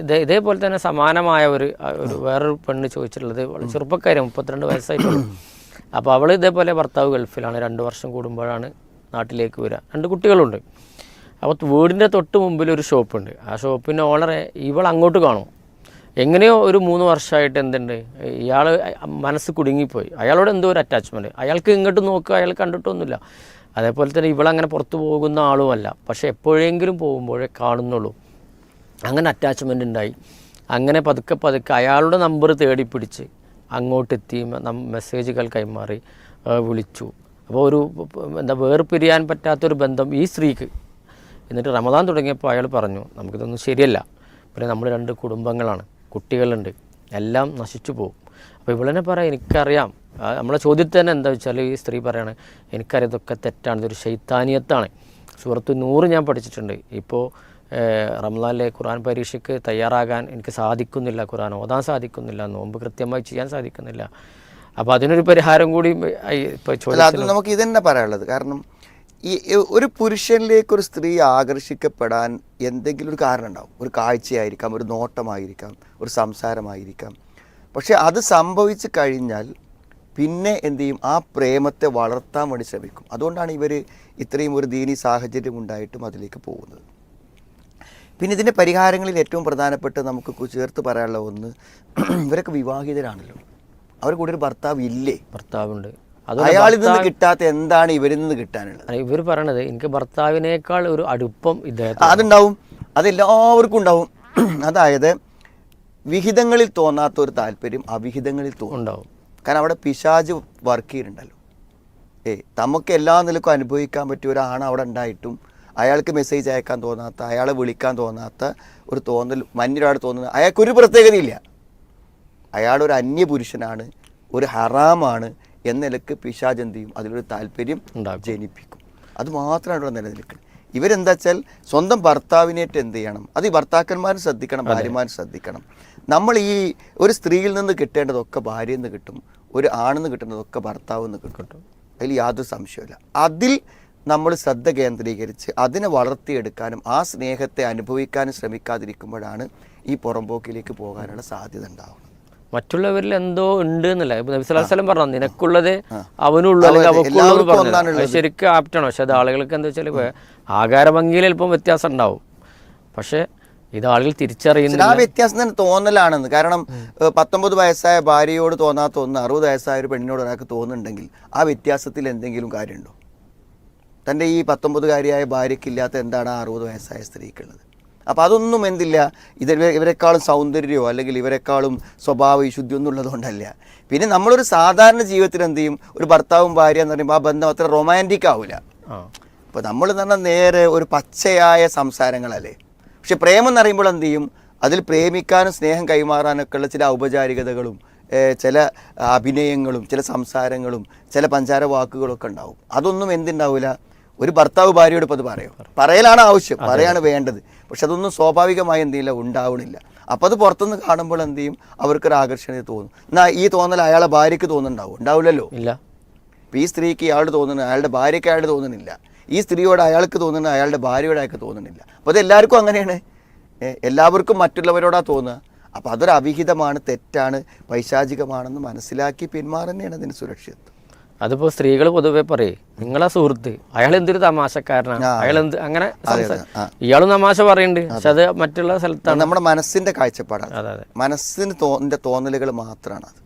ഇതേപോലെ തന്നെ സമാനമായ ഒരു വേറൊരു പെണ്ണ് ചോദിച്ചിട്ടുള്ളത് വളരെ ചെറുപ്പക്കാരി 32 വയസ്സായിട്ടുള്ളൂ. അപ്പോൾ അവൾ ഇതേപോലെ ഭർത്താവ് ഗൾഫിലാണ്, 2 വർഷം കൂടുമ്പോഴാണ് നാട്ടിലേക്ക് വരിക. 2 കുട്ടികളുണ്ട്. അപ്പോൾ വീടിൻ്റെ തൊട്ട് മുമ്പിൽ ഒരു ഷോപ്പുണ്ട്. ആ ഷോപ്പിൻ്റെ ഓണറെ ഇവൾ അങ്ങോട്ട് കാണും. എങ്ങനെയോ ഒരു 3 വർഷമായിട്ട് എന്തുണ്ട്, ഇയാൾ മനസ്സ് കുടുങ്ങിപ്പോയി. അയാളോട് എന്തോ ഒരു അറ്റാച്ച്മെൻറ്റ്. അയാൾക്ക് ഇങ്ങോട്ട് നോക്കുക, അയാൾ കണ്ടിട്ടൊന്നുമില്ല. അതേപോലെ തന്നെ ഇവളങ്ങനെ പുറത്ത് പോകുന്ന ആളുമല്ല, പക്ഷേ എപ്പോഴെങ്കിലും പോകുമ്പോഴേ കാണുന്നുള്ളൂ. അങ്ങനെ അറ്റാച്ച്മെൻ്റ് ഉണ്ടായി. അങ്ങനെ പതുക്കെ അയാളുടെ നമ്പർ തേടി പിടിച്ച് അങ്ങോട്ടെത്തി, മെസ്സേജുകൾ കൈമാറി വിളിച്ചു. അപ്പോൾ ഒരു വേർപിരിയാൻ പറ്റാത്തൊരു ബന്ധം ഈ സ്ത്രീക്ക്. എന്നിട്ട് റമദാൻ തുടങ്ങിയപ്പോൾ അയാൾ പറഞ്ഞു, നമുക്കിതൊന്നും ശരിയല്ല, പിന്നെ നമ്മൾ 2 കുടുംബങ്ങളാണ്, കുട്ടികളുണ്ട്, എല്ലാം നശിച്ചു പോകും. അപ്പോൾ ഇവളെന്നെ പറയാം, എനിക്കറിയാം. നമ്മളെ ചോദ്യത്തിൽ തന്നെ എന്താ വെച്ചാൽ ഈ സ്ത്രീ പറയാണ്, എനിക്കറിയാം ഇതൊക്കെ തെറ്റാണ്, ഇതൊരു ശൈത്താനിയത്താണ്. സൂറത്ത് 100 ഞാൻ പഠിച്ചിട്ടുണ്ട്. ഇപ്പോൾ റമദാനിലെ ഖുർആൻ പരീക്ഷയ്ക്ക് തയ്യാറാകാൻ എനിക്ക് സാധിക്കുന്നില്ല, ഖുർആൻ ഓതാൻ സാധിക്കുന്നില്ല, നോമ്പ് കൃത്യമായി ചെയ്യാൻ സാധിക്കുന്നില്ല. അപ്പോൾ അതിനൊരു പരിഹാരം കൂടി ഇപ്പോൾ ചോദിച്ചാൽ നമുക്ക് ഇതന്നെ പറയാനുള്ളത്. കാരണം ഈ ഒരു പുരുഷനിലേക്ക് ഒരു സ്ത്രീ ആകർഷിക്കപ്പെടാൻ എന്തെങ്കിലും ഒരു കാരണം ഉണ്ടാവും. ഒരു കാഴ്ചയായിരിക്കാം, ഒരു നോട്ടമായിരിക്കാം, ഒരു സംസാരമായിരിക്കാം. പക്ഷെ അത് സംഭവിച്ചു കഴിഞ്ഞാൽ പിന്നെ എന്തു ചെയ്യും, ആ പ്രേമത്തെ വളർത്താൻ വേണ്ടി ശ്രമിക്കും. അതുകൊണ്ടാണ് ഇവർ ഇത്രയും ഒരു ദീനി സാഹചര്യം ഉണ്ടായിട്ടും അതിലേക്ക് പോകുന്നത്. പിന്നെ ഇതിൻ്റെ പരിഹാരങ്ങളിൽ ഏറ്റവും പ്രധാനപ്പെട്ട് നമുക്ക് ചേർത്ത് പറയാനുള്ള ഒന്ന്, ഇവരൊക്കെ വിവാഹിതരാണല്ലോ, അവർ കൂടെ ഒരു ഭർത്താവ് ഇല്ലേ? ഭർത്താവുണ്ട്. അയാളിൽ നിന്ന് കിട്ടാത്ത എന്താണ് ഇവരിൽ നിന്ന് കിട്ടാനുള്ളത്? ഇവർ പറയണത് എനിക്ക് ഭർത്താവിനേക്കാൾ ഒരു അടുപ്പം അതുണ്ടാവും, അതെല്ലാവർക്കും ഉണ്ടാവും. അതായത് വിഹിതങ്ങളിൽ തോന്നാത്ത ഒരു താല്പര്യം അവിഹിതങ്ങളിൽ ഉണ്ടാവും. കാരണം അവിടെ പിശാച് വർക്ക് ചെയ്യുന്നുണ്ടല്ലോ. നമുക്ക് എല്ലാ നിലക്കും അനുഭവിക്കാൻ പറ്റിയ ഒരാണ് അവിടെ ഉണ്ടായിട്ടും അയാൾക്ക് മെസ്സേജ് അയക്കാൻ തോന്നാത്ത, അയാളെ വിളിക്കാൻ തോന്നാത്ത ഒരു തോന്നൽ മറ്റൊരാൾ തോന്നുന്നത് അയാൾക്കൊരു പ്രത്യേകതയില്ല. അയാളൊരു അന്യപുരുഷനാണ്, ഒരു ഹറാമാണ് എന്ന നിലക്ക് പിശാച് എന്ത് ചെയ്യും, അതിലൊരു താല്പര്യം ജനിപ്പിക്കും. അത് മാത്രമാണ് ഇവിടെ നിലനിൽക്കുന്നത്. ഇവരെന്താ വെച്ചാൽ സ്വന്തം ഭർത്താവിനേറ്റ് എന്ത് ചെയ്യണം, അത് ഈ ഭർത്താക്കന്മാരും ശ്രദ്ധിക്കണം, ഭാര്യമാരും ശ്രദ്ധിക്കണം. നമ്മൾ ഈ ഒരു സ്ത്രീയിൽ നിന്ന് കിട്ടേണ്ടതൊക്കെ ഭാര്യയിൽ നിന്ന് കിട്ടും, ഒരു ആണെന്ന് കിട്ടുന്നതൊക്കെ ഭർത്താവിൽ നിന്ന് കിട്ടും. അതിൽ യാതൊരു സംശയമില്ല. അതിൽ നമ്മൾ ശ്രദ്ധ കേന്ദ്രീകരിച്ച് അതിനെ വളർത്തിയെടുക്കാനും ആ സ്നേഹത്തെ അനുഭവിക്കാനും ശ്രമിക്കാതിരിക്കുമ്പോഴാണ് ഈ പുറംപോക്കിലേക്ക് പോകാനുള്ള സാധ്യത ഉണ്ടാവുന്നത്. മറ്റുള്ളവരിൽ എന്തോ ഉണ്ട് എന്നല്ല. ഇപ്പൊ നബി സല്ലല്ലാഹു അലൈഹി വസല്ലം പറഞ്ഞു, നിനക്കുള്ളത് അവനുള്ളൂ അല്ലെങ്കിൽ അവക്കുള്ളൂ പറഞ്ഞു. ശരിക്കും ആപ്റ്റാണ്. പക്ഷെ അത് ആളുകൾക്ക് എന്താ വെച്ചാൽ ആകാര ഭംഗിയിൽ ചിലപ്പം വ്യത്യാസം ഉണ്ടാവും. പക്ഷെ ഇത് ആളുകൾ തിരിച്ചറിയുന്നില്ല. ആ വ്യത്യാസം തന്നെ തോന്നലാണെന്ന്. കാരണം 19 വയസ്സായ ഭാര്യയോട് തോന്നാത്ത ഒന്ന് 60 വയസ്സായ ഒരു പെണ്ണിനോട് ഒരാൾക്ക് തോന്നുന്നുണ്ടെങ്കിൽ ആ വ്യത്യാസത്തിൽ എന്തെങ്കിലും കാര്യമുണ്ടോ? തൻ്റെ ഈ 19കാരിയായ ഭാര്യയ്ക്കില്ലാത്ത എന്താണ് ആ 60 വയസ്സായ സ്ത്രീക്കുള്ളത്? അപ്പോൾ അതൊന്നും എന്തില്ല, ഇവരെക്കാളും സൗന്ദര്യമോ അല്ലെങ്കിൽ ഇവരെക്കാളും സ്വഭാവ വിശുദ്ധിയൊന്നും ഉള്ളതുകൊണ്ടല്ല. പിന്നെ നമ്മളൊരു സാധാരണ ജീവിതത്തിൽ എന്ത് ചെയ്യും, ഒരു ഭർത്താവും ഭാര്യ എന്ന് പറയുമ്പോൾ ആ ബന്ധം അത്ര റൊമാൻറ്റിക് ആവില്ല. അപ്പോൾ നമ്മൾ എന്ന് പറഞ്ഞാൽ നേരെ ഒരു പച്ചയായ സംസാരങ്ങളല്ലേ. പക്ഷെ പ്രേമം എന്ന് പറയുമ്പോൾ എന്ത് ചെയ്യും, അതിൽ പ്രേമിക്കാനും സ്നേഹം കൈമാറാനൊക്കെ ഉള്ള ചില ഔപചാരികതകളും ചില അഭിനയങ്ങളും ചില സംസാരങ്ങളും ചില പഞ്ചാര വാക്കുകളൊക്കെ ഉണ്ടാവും. അതൊന്നും എന്തുണ്ടാവില്ല, ഒരു ഭർത്താവ് ഭാര്യയോട് ഇപ്പോൾ അത് പറയലാണ് ആവശ്യം, പറയാണ് വേണ്ടത്. പക്ഷെ അതൊന്നും സ്വാഭാവികമായി എന്ത് ചെയ്യില്ല, ഉണ്ടാവണില്ല. അപ്പോൾ അത് പുറത്തുനിന്ന് കാണുമ്പോൾ എന്ത് ചെയ്യും, അവർക്കൊരു ആകർഷണീയത തോന്നും. എന്നാൽ ഈ തോന്നൽ അയാളെ ഭാര്യയ്ക്ക് ഉണ്ടാവില്ലല്ലോ. ഇല്ല. ഇപ്പോൾ ഈ സ്ത്രീക്ക് ഇയാളോട് തോന്നുന്നത് അയാളുടെ ഭാര്യയ്ക്ക് അയാളുടെ തോന്നുന്നില്ല, ഈ സ്ത്രീയോട് അയാൾക്ക് തോന്നുന്നത് അയാളുടെ ഭാര്യയോട് അയാൾക്ക് തോന്നുന്നില്ല. അപ്പോൾ അത് എല്ലാവർക്കും അങ്ങനെയാണ്, എല്ലാവർക്കും മറ്റുള്ളവരോടാ തോന്നുക. അപ്പോൾ അതൊരു അവിഹിതമാണ്, തെറ്റാണ്, പൈശാചികമാണെന്ന് മനസ്സിലാക്കി പിന്മാറുന്നതാണ് അതിന് സുരക്ഷിതത്വം. അതിപ്പോൾ സ്ത്രീകൾ പൊതുവെ പറയും, നിങ്ങളെ സുഹൃത്ത് അയാൾ എന്തൊരു തമാശക്കാരനാണ്, അയാൾ എന്ത് അങ്ങനെ ഇയാളും തമാശ പറയുന്നുണ്ട്, പക്ഷെ അത് മറ്റുള്ള സ്ഥലത്താണ്. നമ്മുടെ മനസ്സിന്റെ കാഴ്ചപ്പാടാണ്, മനസ്സിന് തോന്നലുകൾ മാത്രമാണ് അത്.